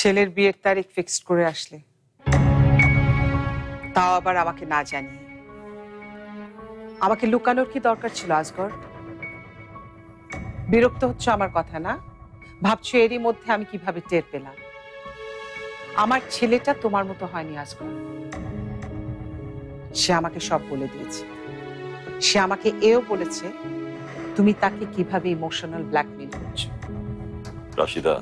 ছেলের বিয়ের তারিখ ফিক্সড করে আসলে, তাও আবার আমাকে না জানিয়ে। আমাকে লুকানোর কি দরকার ছিল আজগর? বিরক্ত হচ্ছে আমার কথা না? ভাবছো এরই মধ্যে আমি কিভাবে টের পেলাম? আমার ছেলেটা তোমার মতো হয়নি আজগর। সে আমাকে সব বলে দিয়েছে। সে আমাকে এও বলেছে তুমি তাকে কিভাবে ইমোশনাল ব্ল্যাকমেল করছো। রাশিদা,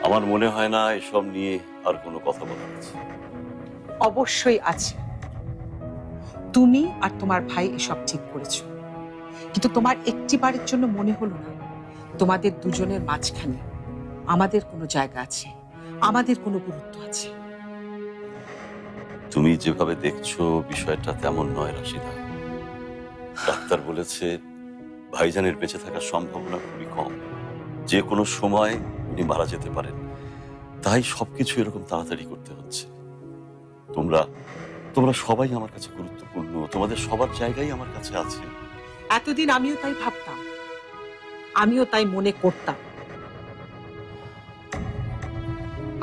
আমার মনে হয় না এসব নিয়ে আর কোনো কথা বলা আছে। অবশ্যই আছে। তুমি আর তোমার ভাই এসব ঠিক করেছো, কিন্তু তোমার একটিবারের জন্য মনে হলো না তোমাদের দুজনের মাঝখানে আমাদের কোনো জায়গা আছে, আমাদের কোনো গুরুত্ব আছে? তুমি যেভাবে দেখছো বিষয়টা তেমন নয় রাশিদা। ডাক্তার বলেছে ভাইজানের বেঁচে থাকার সম্ভাবনা খুবই কম, যে কোনো সময় উনি মারা যেতে পারেন। তাই সবকিছু এরকম তাড়াতাড়ি করতে হচ্ছে। তোমরা তোমরা সবাই আমার কাছে গুরুত্বপূর্ণ, তোমাদের সবার জায়গায় আমার কাছে আছে। এতদিন আমিও তাই ভাবতাম, আমিও তাই মনে করতাম।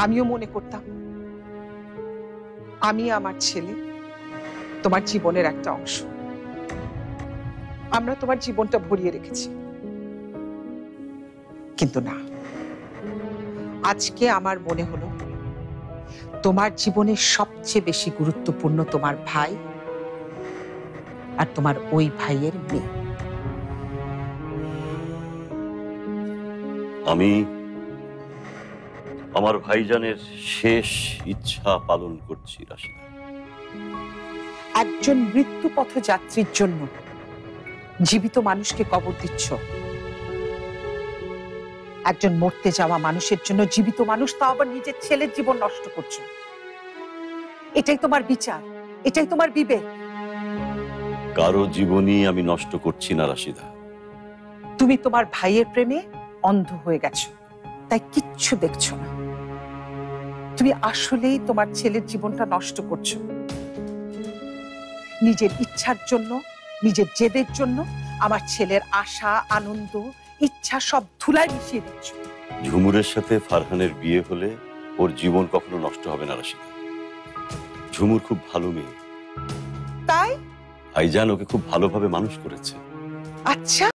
আমিও মনে করতাম আমি আমার ছেলে তোমার জীবনের একটা অংশ। আমরা তোমার জীবনটা ভরিয়ে রেখেছি, কিন্তু না, আজকে আমার মনে হলো তোমার জীবনের সবচেয়ে বেশি গুরুত্বপূর্ণ তোমার ভাই আর তোমার ওই ভাইয়ের মেয়ে। আমি আমার ভাইজানের শেষ ইচ্ছা পালন করছি রাশিদা। একজন মৃত্যু পথযাত্রীর জন্য জীবিত মানুষকে কবর দিচ্ছ। একজন মরতে যাওয়া মানুষের জন্য জীবিত মানুষ, তাও আবার নিজের ছেলের জীবন নষ্ট করছো। এটাই তোমার বিচার? এটাই তোমার বিবেক? কারো জীবনই আমি নষ্ট করছি না রাশিদা। তুমি তোমার ভাইয়ের প্রেমে অন্ধ হয়ে গেছো, তাই কিচ্ছু দেখছো না। তুমি আসলেই তোমার ছেলের জীবনটা নষ্ট করছো। নিজের ইচ্ছার জন্য, নিজের জেদের জন্য আমার ছেলের আশা, আনন্দ, ইচ্ছা সব ধুলায় মিশিয়ে দিচ্ছ। ঝুমুরের সাথে ফারহানের বিয়ে হলে ওর জীবন কখনো নষ্ট হবে না রাশিদা। ঝুমুর খুব ভালো মেয়ে, তাই ভাইজান ওকে খুব ভালোভাবে মানুষ করেছে। আচ্ছা,